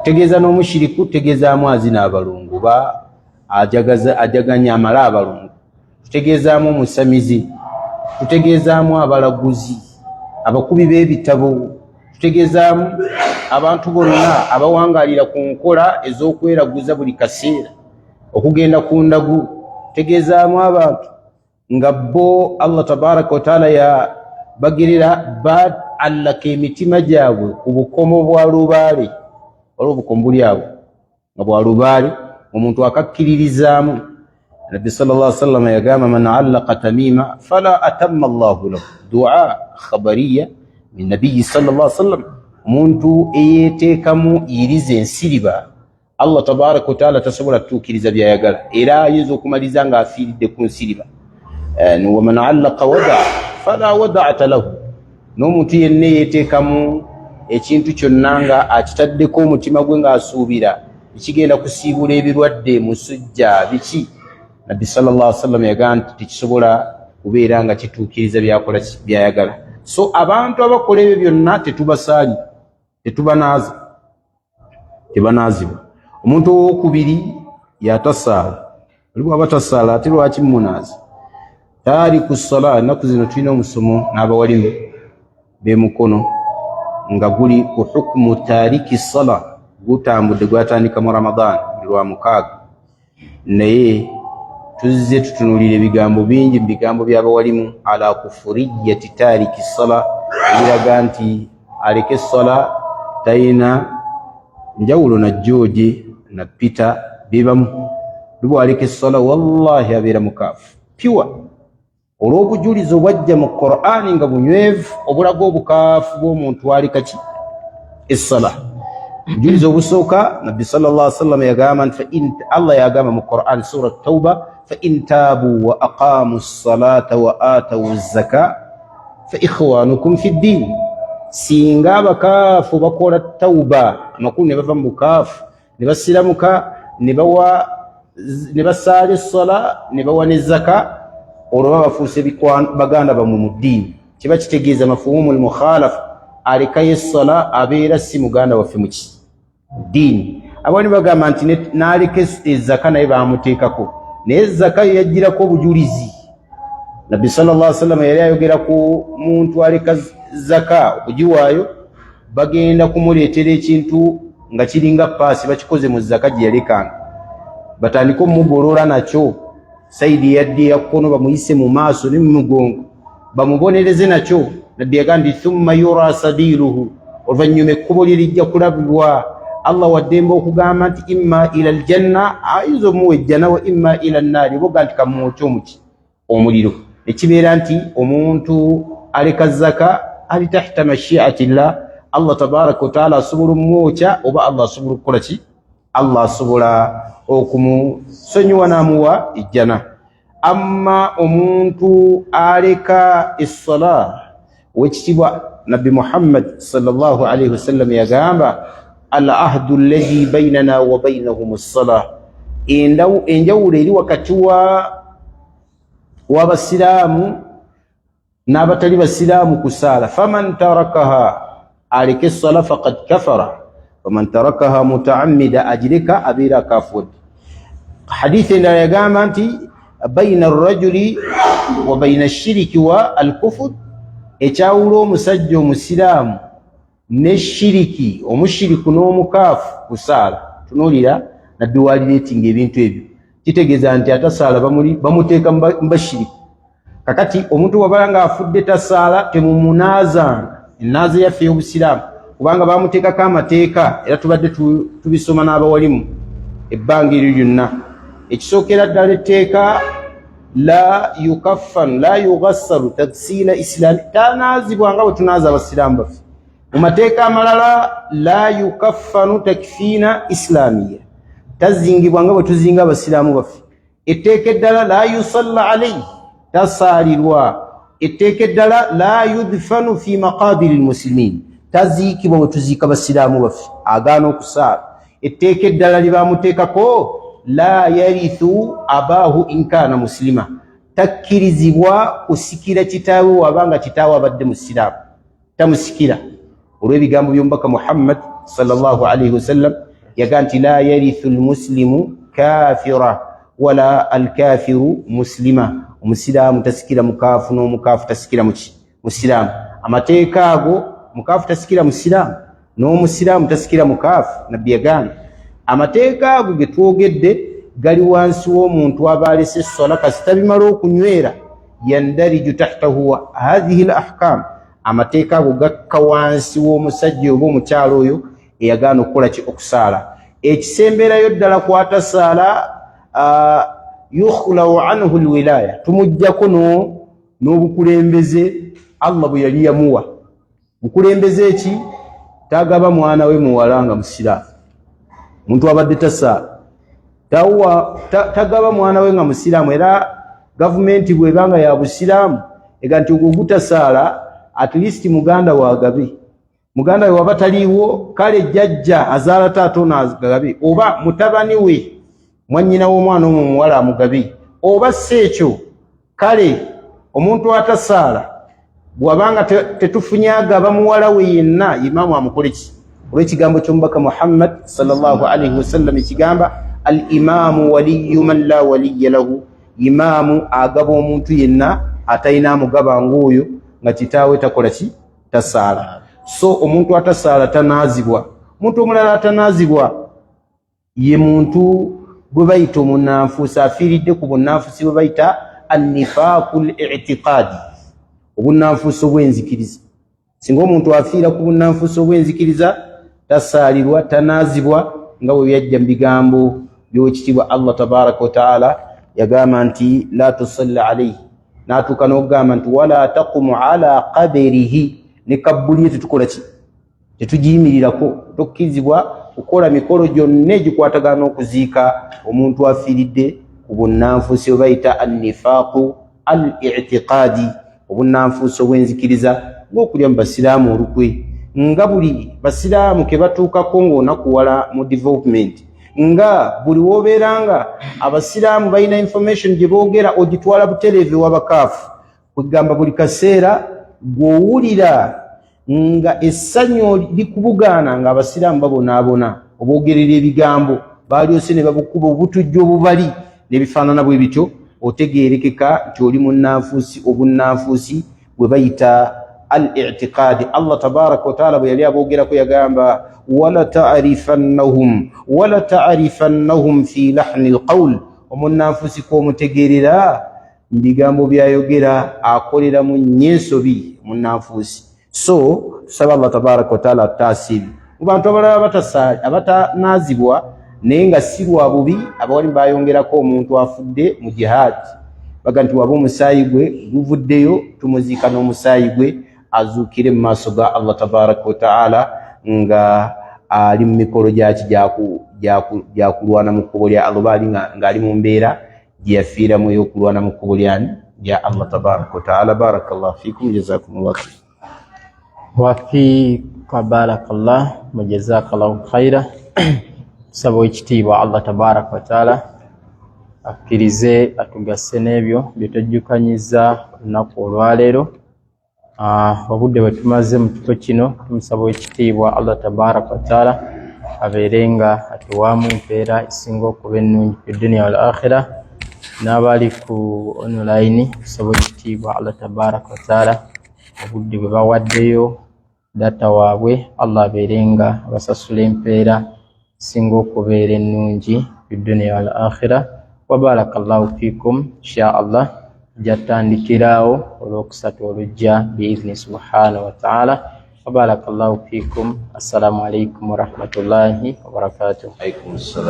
tegeeza n'omushiriku tegeezaamu azina abalungu ba ajaganya amala abalungu tutegeezaamu omusamizi tutegeezaamu abalaguzi abakubi b'ebitabo tutegeezaamu abantu bonna abawangaalira ku nkola ez'okweraguza buli kaseera okugenda ku ndagu tutegeezaamu abantu nga bo Allah tabaraka wataala yabagerera baallaka emitima gyabwe ku bukomo bwa lubaale waliwo obukomo buli awo nga bwa lubaale omuntu akakkiririzaamu Nabbi sallallahu alaihi wasallam yagamba man allaqa tamima fala atamma Allahu lahu du'a khabariya min nabiyyi sallallahu alaihi wasallam omuntu eyeteekamu yiriza ensiriba Allah tabaraka wataala tasobola tutuukiriza byayagala era ayinza okumaliza nga afiiridde ku nsiriba waman allaqa wada fala wada'ata lahu n'omuntu yenna yeteekamu ekintu kyonna nga akitaddeko omutima gwe ng'asuubira ekigenda kusiibula ebirwadde musujja biki Nabbi sallallahu alaihi wasallam yagamba nti tekisobola kubeera nga kituukiriza byakola byayagala so abantu abakola ebyo byonna tetubasaali tetubanaaza tebanaazibwa omuntu owokubiri yatasaala oliwo abatasaala ate lwaki mumunaaza taariku ssala ennaku zino tulina omusomo n'abawalimu b'emukono nga guli ku hukumu taariki ssala gutambudde gwatandika mu Ramadan lwa 6 naye tuzze tutunulira ebigambo bingi mu bigambo by'abawalimu ala kufuriyati taariki ssala ebiraga nti aleke ssala talina njawulo na George na Peter bibamu lubo aleke ssala wallahi abeera mukaafu pure olw'obujulizi obwajja mu Qur'ani nga bunywevu obulaga obukaafu bw'omuntu aleka ki essala bujulizi obusooka Nabbi sallallahu alaihi wasallam yagamba nti Allah yagamba mu Qur'an sura Tauba fa in taabu wa aqamu ssalata wa atawu zaka fa ikhwanukum fi ddin singa abakaafu bakola tauba amakulu ne bava mu bukaafu ne basiramuka ne basaala essala ne bawa ne zaka olwo bafuuse baganda bamwe mu ddiini kiba kitegeeza mafuhumu al-mukhalafa alekayo essala abeera si muganda waffe mu ddiini abani bagamba nti n'aleka ezaka naye bamuteekako naye zaka yajjirako obujulizi nabbi sallallahu alaihi wasallam yali ayogera ku muntu aleka zaka okugiwaayo bagenda kumuleetera ekintu nga kiringa paasi bakikoze mu zaka gye yalekanga batandika omugolola nakyo saidi yadde ya kkono bamuyise mu maaso ne mu mugongo bamubonereze nakyo nabbi yagamba nti thumma yura sabiluhu oluvannyuma ekkubo lye lijja kulabibwa Allah waddemba okugamba nti imma ila aljanna ayinza omuwa ejjana wa imma ila nnaari boga nti kamwokya omuki omuliro ekibeera nti omuntu aleka zaka ali tahta mashiatillah Allah tabaraka wataala asobola omwokya oba Allah asobola okukola ki Allah asobola okumusonyiwa n'amuwa ejjana amma omuntu aleka essala wekitibwa nabbi Muhammad sallallahu alaihi wasallam yagamba al ahdu alladhi bainana wa bainahum as-salah enjawulo eri wakati w'abasiraamu n'abatali basiraamu kusaala faman tarakaha aleke essala faqad kafara waman tarakaha mutaammida ajireka abeera kafur hadithi endala yagamba nti baina arrajuli wa baina ashiriki wa alkufur ekyawula omusajja omusiraamu ne shiriki omushiriku n'omukaafu kusaala tunuulira nabbi walireetinga ebintu ebyo kitegeeza nti atasaala bamuteeka mbashiriku kakati omuntu wabala nga afudde tasaala temumunaazanga enaaza yaffe y'obusiraamu kubanga bamuteekako amateeka era tubadde tubisoma n'abawalimu ebbanga eryo lyonna ekisookera ddala etteeka la yukaffanu la yughassalu taksiila islaami tanaazibwa nga bwe tunaaza abasiraamu baffe mu mateeka amalala la yukaffanu takfiina islaamiya tazingibwa nga bwe tuzinga abasiraamu baffe etteeka eddala la yusalla alayhi tasaalirwa etteeka eddala la yudfanu fi maqabiri lmuslimin taziikibwa bwe tuziika basiraamu baffe agaana okusaala etteeka eddala libamuteekako la yarithu abaahu inkaana muslima takkirizibwa kusikira kitaawe wabanga kitaawe abadde musiraamu tamusikira olw'ebigambo by'omubaka Muhammad sallallahu alaihi wasallam yaga nti la yarithu almuslimu kafira wala alkafiru muslima omusiraamu tasikira mukaafu n'omukaafu tasikira musiraamu amateeka ago mukaafu tasikira musiraamu n'omusiraamu tasikira mukaafu nabbi yagamba amateeka ago ge twogedde gali wansi w'omuntu aba alese essala kasita bimala okunywera yandariju tahtahu hadhihi al ahkam amateeka ago gakka wansi w'omusajja oba omukyalo oyo eyagaana okukola ki okusaala ekisemberayo ddala kwatasaala yukhlau anhu alwilaya tumujjako n'obukulembeze Allah bwe yali yamuwa bukulembeze eki tagaba mwana we muwala nga musiraamu muntu abadde tasaala tagaba mwana we nga musiraamu era gavumenti bwebanga ya busiraamu ega nti ogutasaala at least muganda wagabe muganda we waba taliiwo kale jjajja azaala taata ono agabe oba mutabani we mwannyina w'omwana omwo muwala amugabe oba si ekyo kale omuntu atasaala bwabanga tetufunye agaba muwala we yenna imaamu amukole ki olw'ekigambo ky'omubaka Muhammad sallallahu alaihi wasallam ekigamba al imaamu waliyu man la waliya lahu imaamu agaba omuntu yenna atalina amugaba ng'oyo nga kitaawe takola ki tasaala so omuntu atasaala tanaazibwa omuntu omulala atanaazibwa ye muntu gwe bayita omunnanfuusi afiiridde ku bunnanfuusi bwe bayita annifaaku l-i'tiqaadi obunnanfuusi obw'enzikiriza singa omuntu afiira ku bunnanfuusi obw'enzikiriza tasaalirwa tanaazibwa nga bwe byajja mu bigambo by'ekitiibwa Allah tabaraka wataala yagamba nti la tusalli alayhi n'atuuka n'okugamba nti wala taqumu ala qabrihi ne kabbuli tetukola ki tetugiyimirirako tokkirizibwa kukola mikolo gyonna egikwatagana n'okuziika omuntu afiiridde ku bunnanfuusi bwe bayita annifaaqu al-i'tiqaadi obunnanfuusi obw'enzikiriza ng'okulya mu basiraamu olukwe nga buli basiraamu ke batuukako ng'onakuwala mu development nga buli w'obeera nga abasiraamu balina information gye boogera ogitwala butereevu w'abakaafu kwegamba buli kaseera gw'owulira nga essanyu likubugaana nga abasiraamu babonaabona oboogerera ebigambo baalyose ne babukuba obutujju obubali n'ebifaanana bwe bityo otegeerekeka nti oli munanfuusi obunanfuusi bwe bayita al-i'tiqaadi. Allah tabaraka wa taala bwe yali aboogerako yagamba wala ta'rifannahum fi lahni alqawl, omunanfuusi k'omutegeerera mu bigambo byayogera, akolera mu nnyensobi munanfuusi. So tusaba Allah tabaraka wa taala ataasibi mu bantu abalala abatanaazibwa naye nga si lwa bubi, abawali bayongerako omuntu afudde mu jihaadi baga nti waba omusaayi gwe guvuddeyo tumuziika n'omusaayi gwe azuukire mu maaso ga Allah tabaraka wa taala nga ali mu mikolo gyaki gyakulwana mu kkubo lya Allah, baali ng'ali mu mbeera gye yafiiramu ey'okulwana mu kkubo lya Allah tabaraka wa taala. Barakallahu fikum, jazakumullahu khair. Wafiika barakallah, mujazakallahu khaira. Tusaba ekitiibwa Allah tabaraka wa taala akkirize atugase n'ebyo bye tujjukanyiza olunaku olwaleero. Obudde bwe tumaze mu kifo kino tumusaba ekitiibwa Allah tabaraka wa taala abeere nga atuwaamu empeera esinga okuba ennungi fi dunya wal akhira. N'abali ku online tusaba ekitiibwa Allah tabaraka wa taala obudde bwe bawaddeyo data waabwe Allah abeere nga abasasula empeera esinga okubeera ennungi fi dunya wal akhira. Wa barakallahu fikum. Insha Allah jatandikiraawo olwokusatu olujja biizni subhanahu wa ta'ala. Wa barakallahu fikum. Assalamu alaikum wa rahmatullahi wa barakatuh. Alaikum assalam.